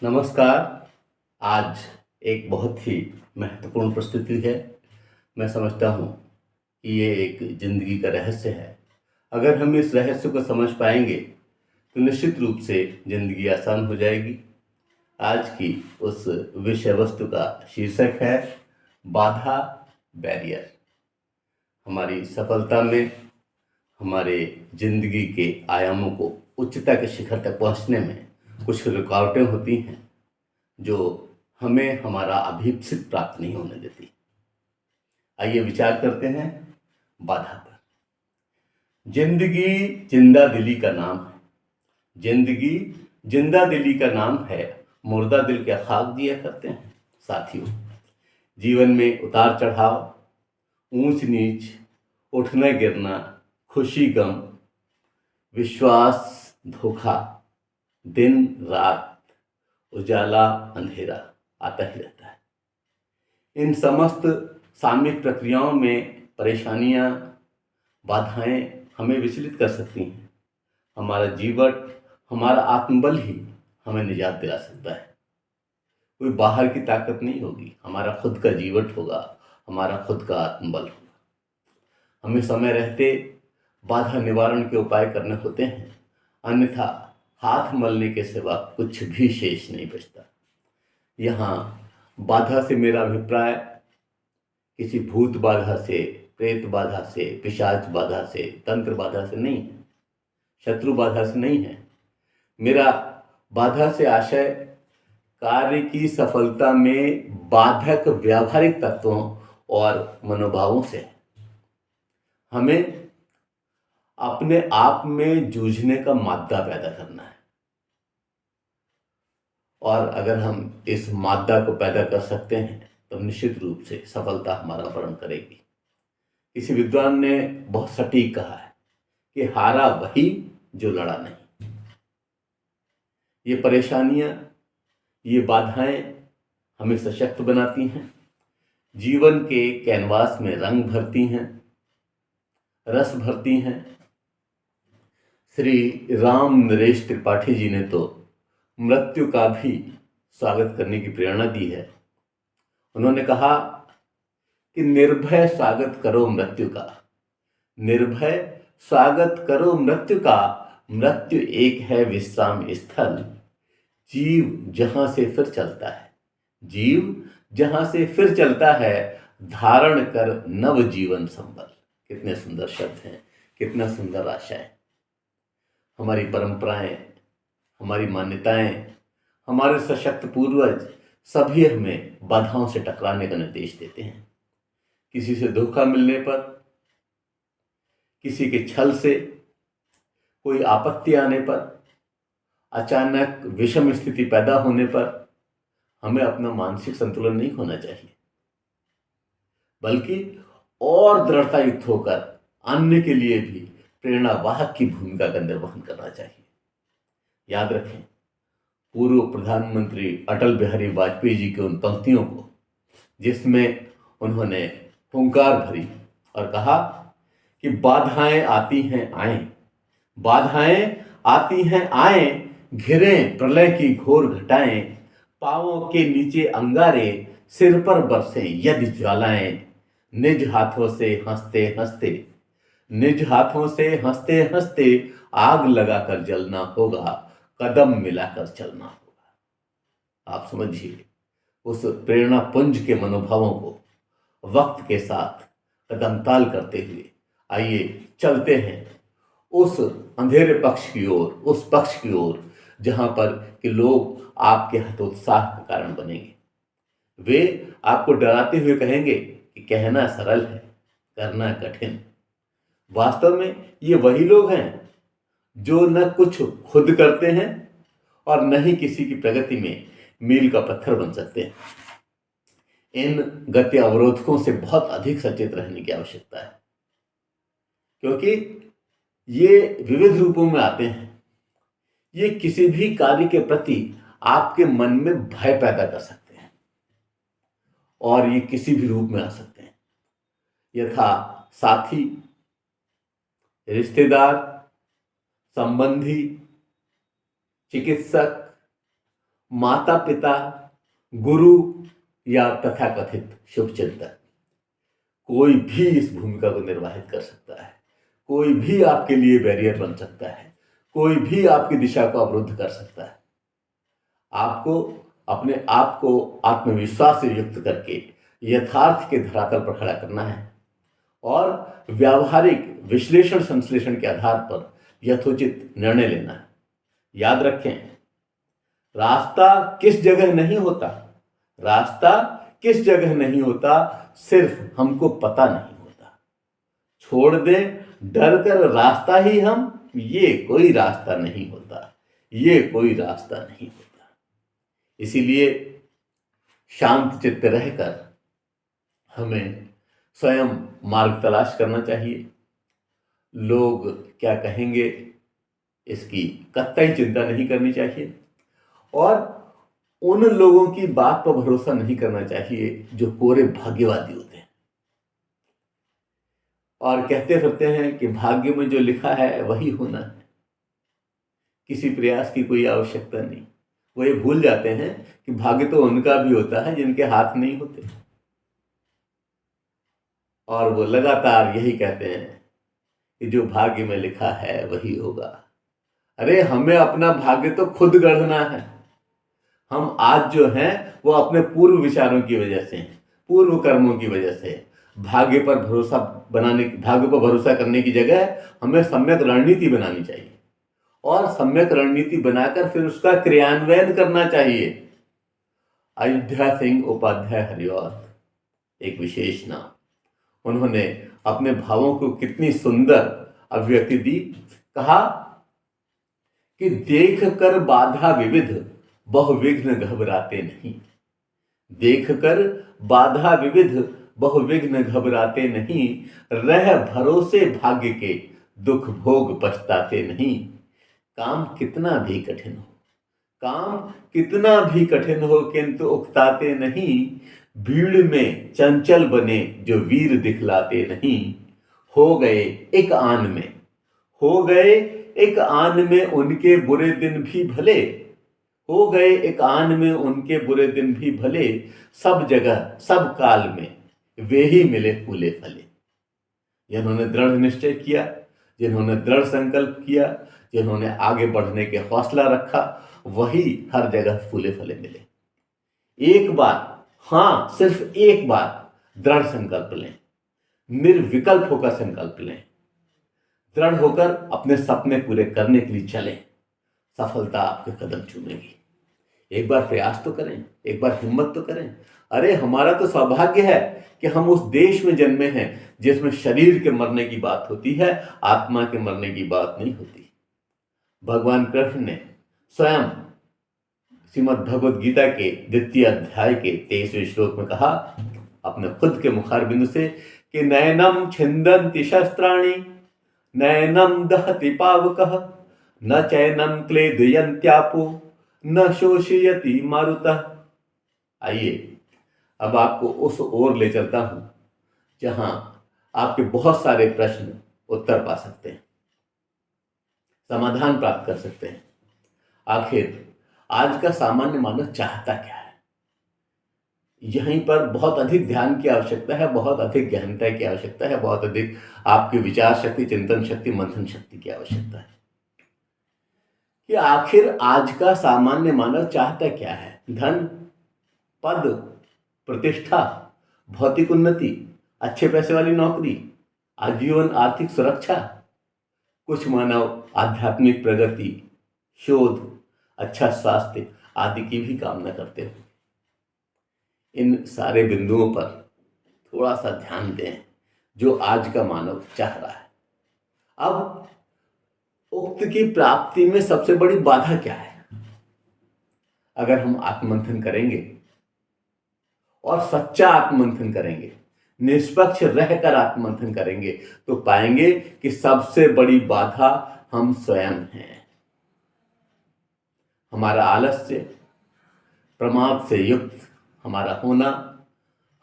नमस्कार। आज एक बहुत ही महत्वपूर्ण प्रस्तुति है। मैं समझता हूँ कि ये एक ज़िंदगी का रहस्य है। अगर हम इस रहस्य को समझ पाएंगे तो निश्चित रूप से ज़िंदगी आसान हो जाएगी। आज की उस विषय वस्तु का शीर्षक है बाधा, बैरियर। हमारी सफलता में, हमारे ज़िंदगी के आयामों को उच्चता के शिखर तक पहुँचने में कुछ रुकावटें होती हैं जो हमें हमारा अभीप्सित प्राप्त नहीं होने देती। आइए विचार करते हैं बाधा पर। जिंदगी जिंदा दिली का नाम है। जिंदगी जिंदा दिली का नाम है। मुर्दा दिल क्या खाक दिया करते हैं। साथियों, जीवन में उतार चढ़ाव, ऊंच नीच, उठना गिरना, खुशी गम, विश्वास धोखा, दिन रात, उजाला अंधेरा आता ही रहता है। इन समस्त सामयिक प्रक्रियाओं में परेशानियां, बाधाएं हमें विचलित कर सकती हैं। हमारा जीवन, हमारा आत्मबल ही हमें निजात दिला सकता है। कोई बाहर की ताकत नहीं होगी, हमारा खुद का जीवन होगा, हमारा खुद का आत्मबल होगा। हमें समय रहते बाधा निवारण के उपाय करने होते हैं, अन्यथा हाथ मलने के सिवा कुछ भी शेष नहीं बचता। यहाँ बाधा से मेरा अभिप्राय किसी भूत बाधा से, प्रेत बाधा से, पिशाच बाधा से, तंत्र बाधा से नहीं है, शत्रु बाधा से नहीं है। मेरा बाधा से आशय कार्य की सफलता में बाधक व्यावहारिक तत्वों और मनोभावों से है। हमें अपने आप में जूझने का मादा पैदा करना है, और अगर हम इस मादा को पैदा कर सकते हैं तो निश्चित रूप से सफलता हमारा वर्ण करेगी। किसी विद्वान ने बहुत सटीक कहा है कि हारा वही जो लड़ा नहीं। ये परेशानियां, ये बाधाएं हमें सशक्त बनाती हैं, जीवन के कैनवास में रंग भरती हैं, रस भरती हैं। श्री राम नरेश त्रिपाठी जी ने तो मृत्यु का भी स्वागत करने की प्रेरणा दी है। उन्होंने कहा कि निर्भय स्वागत करो मृत्यु का, निर्भय स्वागत करो मृत्यु का, मृत्यु एक है विश्राम स्थल, जीव जहां से फिर चलता है, जीव जहां से फिर चलता है, धारण कर नव जीवन संबल। कितने सुंदर शब्द हैं, कितना सुंदर आशय है। हमारी परंपराएं, हमारी मान्यताएं, हमारे सशक्त पूर्वज सभी हमें बाधाओं से टकराने का निर्देश देते हैं। किसी से धोखा मिलने पर, किसी के छल से, कोई आपत्ति आने पर, अचानक विषम स्थिति पैदा होने पर हमें अपना मानसिक संतुलन नहीं खोना चाहिए, बल्कि और दृढ़ता युक्त होकर अन्य के लिए भी प्रेरणावाहक की भूमिका का निर्वहन करना चाहिए। याद रखें, पूर्व प्रधानमंत्री अटल बिहारी वाजपेयी जी की उन पंक्तियों को जिसमें उन्होंने हुंकार भरी और कहा कि बाधाएं आती हैं आए, बाधाएं आती हैं आए, घिरे प्रलय की घोर घटाएं, पांवों के नीचे अंगारे, सिर पर बरसे यदि ज्वालाएं, निज हाथों से हंसते हंसते, निज हाथों से हंसते हंसते आग लगाकर जलना होगा, कदम मिलाकर चलना होगा। आप समझिए उस प्रेरणा पुंज के मनोभावों को वक्त के साथ कदम ताल करते हुए आइए चलते हैं उस अंधेरे पक्ष की ओर, उस पक्ष की ओर जहां पर कि लोग आपके हतोत्साह का कारण बनेंगे। वे आपको डराते हुए कहेंगे कि कहना सरल है, करना कठिन। वास्तव में ये वही लोग हैं जो न कुछ खुद करते हैं और न ही किसी की प्रगति में मील का पत्थर बन सकते हैं। इन गति अवरोधकों से बहुत अधिक सचेत रहने की आवश्यकता है, क्योंकि ये विविध रूपों में आते हैं। ये किसी भी कार्य के प्रति आपके मन में भय पैदा कर सकते हैं और ये किसी भी रूप में आ सकते हैं, यथा साथी, रिश्तेदार, संबंधी, चिकित्सक, माता पिता, गुरु या तथाकथित शुभचिंतक, कोई भी इस भूमिका को निर्वाहित कर सकता है। कोई भी आपके लिए बैरियर बन सकता है, कोई भी आपकी दिशा को अवरुद्ध कर सकता है। आपको अपने आप को आत्मविश्वास से युक्त करके यथार्थ के धरातल पर खड़ा करना है और व्यावहारिक विश्लेषण संश्लेषण के आधार पर यथोचित निर्णय लेना है। याद रखें, रास्ता किस जगह नहीं होता, रास्ता किस जगह नहीं होता, सिर्फ हमको पता नहीं होता। छोड़ दें डर कर रास्ता ही हम, ये कोई रास्ता नहीं होता, ये कोई रास्ता नहीं होता। इसीलिए शांत चित्त रहकर हमें स्वयं मार्ग तलाश करना चाहिए। लोग क्या कहेंगे इसकी कतई चिंता नहीं करनी चाहिए और उन लोगों की बात पर भरोसा नहीं करना चाहिए जो कोरे भाग्यवादी होते हैं और कहते फिरते हैं कि भाग्य में जो लिखा है वही होना है, किसी प्रयास की कोई आवश्यकता नहीं। वो ये भूल जाते हैं कि भाग्य तो उनका भी होता है जिनके हाथ नहीं होते, और वो लगातार यही कहते हैं कि जो भाग्य में लिखा है वही होगा। अरे हमें अपना भाग्य तो खुद गढ़ना है। हम आज जो हैं वो अपने पूर्व विचारों की वजह से हैं, पूर्व कर्मों की वजह से। भाग्य पर भरोसा करने की जगह हमें सम्यक रणनीति बनानी चाहिए और सम्यक रणनीति बनाकर फिर उसका क्रियान्वयन करना चाहिए। अयोध्या सिंह उपाध्याय हरिऔध, एक विशेष नाम, उन्होंने अपने भावों को कितनी सुंदर अभिव्यक्ति दी। कहा कि देख कर बाधा विविध बहुविघ्न घबराते नहीं, देख कर बाधा विविध बहुविघ्न घबराते नहीं, रह भरोसे भाग्य के दुख भोग पछताते नहीं। काम कितना भी कठिन हो, काम कितना भी कठिन हो किंतु उकताते नहीं। भीड़ में चंचल बने जो वीर दिखलाते नहीं। हो गए एक आन में, हो गए एक आन में उनके बुरे दिन भी भले, हो गए एक आन में उनके बुरे दिन भी भले। सब जगह सब काल में वे ही मिले फूले फले। जिन्होंने दृढ़ निश्चय किया, जिन्होंने दृढ़ संकल्प किया, जिन्होंने आगे बढ़ने के हौसला रखा, वही हर जगह फूले फले मिले। एक बार, हाँ सिर्फ एक बार दृढ़ संकल्प लें, निर्विकल्प होकर संकल्प लें, दृढ़ होकर अपने सपने पूरे करने के लिए चलें, सफलता आपके कदम चूमेगी। एक बार प्रयास तो करें, एक बार हिम्मत तो करें। अरे हमारा तो सौभाग्य है कि हम उस देश में जन्मे हैं जिसमें शरीर के मरने की बात होती है, आत्मा के मरने की बात नहीं होती। भगवान कृष्ण ने स्वयं श्रीमद् भगवद गीता के 2 अध्याय के 23वें श्लोक में कहा अपने खुद के मुखार बिंदु से कि नयनम छिंदन्ति शस्त्राणि नयनम दहति पावकः न चैनम क्लेदयन्त्यापो न शोषयति मारुतः। आइए अब आपको उस ओर ले चलता हूं जहां आपके बहुत सारे प्रश्न उत्तर पा सकते हैं, समाधान प्राप्त कर सकते हैं। आखिर आज का सामान्य मानव चाहता क्या है? यहीं पर बहुत अधिक ध्यान की आवश्यकता है, बहुत अधिक गहनता की आवश्यकता है, बहुत अधिक आपकी विचार शक्ति, चिंतन शक्ति, मंथन शक्ति की आवश्यकता है कि आखिर आज का सामान्य मानव चाहता क्या है। धन, पद, प्रतिष्ठा, भौतिक उन्नति, अच्छे पैसे वाली नौकरी, आजीवन आर्थिक सुरक्षा, कुछ मानव आध्यात्मिक प्रगति, शोध, अच्छा स्वास्थ्य आदि की भी कामना करते हैं। इन सारे बिंदुओं पर थोड़ा सा ध्यान दें जो आज का मानव चाह रहा है। अब उक्त की प्राप्ति में सबसे बड़ी बाधा क्या है? अगर हम आत्ममंथन करेंगे और सच्चा आत्ममंथन करेंगे, निष्पक्ष रहकर आत्ममंथन करेंगे, तो पाएंगे कि सबसे बड़ी बाधा हम स्वयं हैं। हमारा आलस्य, प्रमाद से युक्त हमारा होना,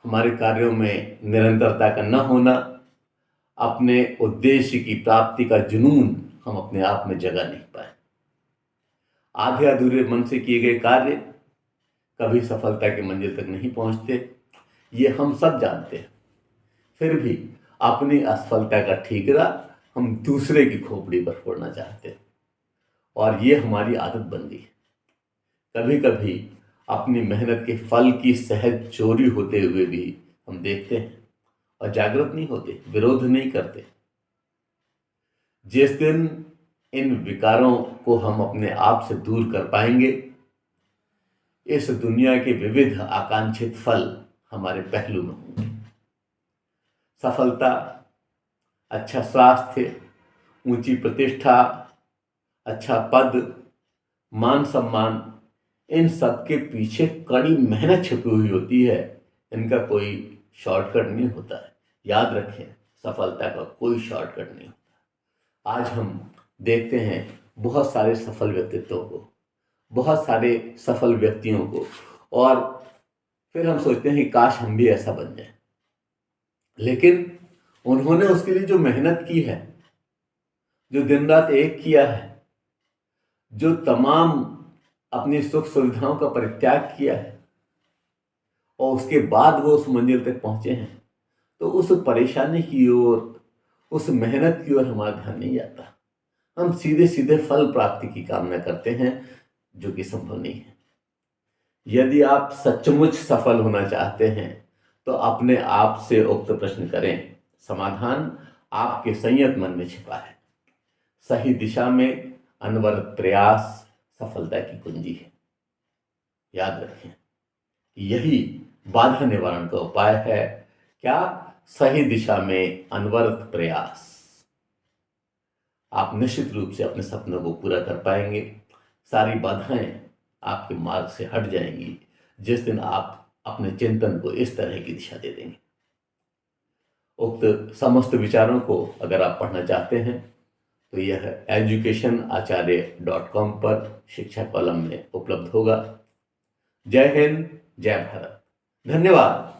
हमारे कार्यों में निरंतरता का न होना, अपने उद्देश्य की प्राप्ति का जुनून हम अपने आप में जगा नहीं पाए। आधे अधूरे मन से किए गए कार्य कभी सफलता की मंजिल तक नहीं पहुंचते, ये हम सब जानते हैं। फिर भी अपनी असफलता का ठीकरा हम दूसरे की खोपड़ी पर फोड़ना चाहते हैं, और ये हमारी आदत बन गई है। कभी कभी अपनी मेहनत के फल की सहज चोरी होते हुए भी हम देखते हैं और जागृत नहीं होते, विरोध नहीं करते। जिस दिन इन विकारों को हम अपने आप से दूर कर पाएंगे, इस दुनिया के विविध आकांक्षित फल हमारे पहलू में होंगे। सफलता, अच्छा स्वास्थ्य, ऊंची प्रतिष्ठा, अच्छा पद, मान सम्मान, इन सब के पीछे कड़ी मेहनत छुपी हुई होती है। इनका कोई शॉर्टकट नहीं होता है। याद रखें, सफलता का कोई शॉर्टकट नहीं होता। आज हम देखते हैं बहुत सारे सफल व्यक्तित्वों को, बहुत सारे सफल व्यक्तियों को, और फिर हम सोचते हैं कि काश हम भी ऐसा बन जाए। लेकिन उन्होंने उसके लिए जो मेहनत की है, जो दिन रात एक किया है, जो तमाम अपनी सुख सुविधाओं का परित्याग किया है, और उसके बाद वो उस मंजिल तक पहुंचे हैं, तो उस परेशानी की ओर, उस मेहनत की ओर हमारा ध्यान नहीं जाता। हम सीधे सीधे फल प्राप्ति की कामना करते हैं, जो कि संभव नहीं है। यदि आप सचमुच सफल होना चाहते हैं तो अपने आप से उक्त प्रश्न करें। समाधान आपके संयत मन में छिपा है। सही दिशा में अनवरत प्रयास सफलता की कुंजी है। याद रखें, यही बाधा निवारण का उपाय है। क्या? सही दिशा में अनवरत प्रयास। आप निश्चित रूप से अपने सपनों को पूरा कर पाएंगे। सारी बाधाएं आपके मार्ग से हट जाएंगी जिस दिन आप अपने चिंतन को इस तरह की दिशा दे देंगे। उक्त समस्त विचारों को अगर आप पढ़ना चाहते हैं तो यह educationacharya.com पर शिक्षा कॉलम में उपलब्ध होगा। जय हिंद, जय भारत। धन्यवाद।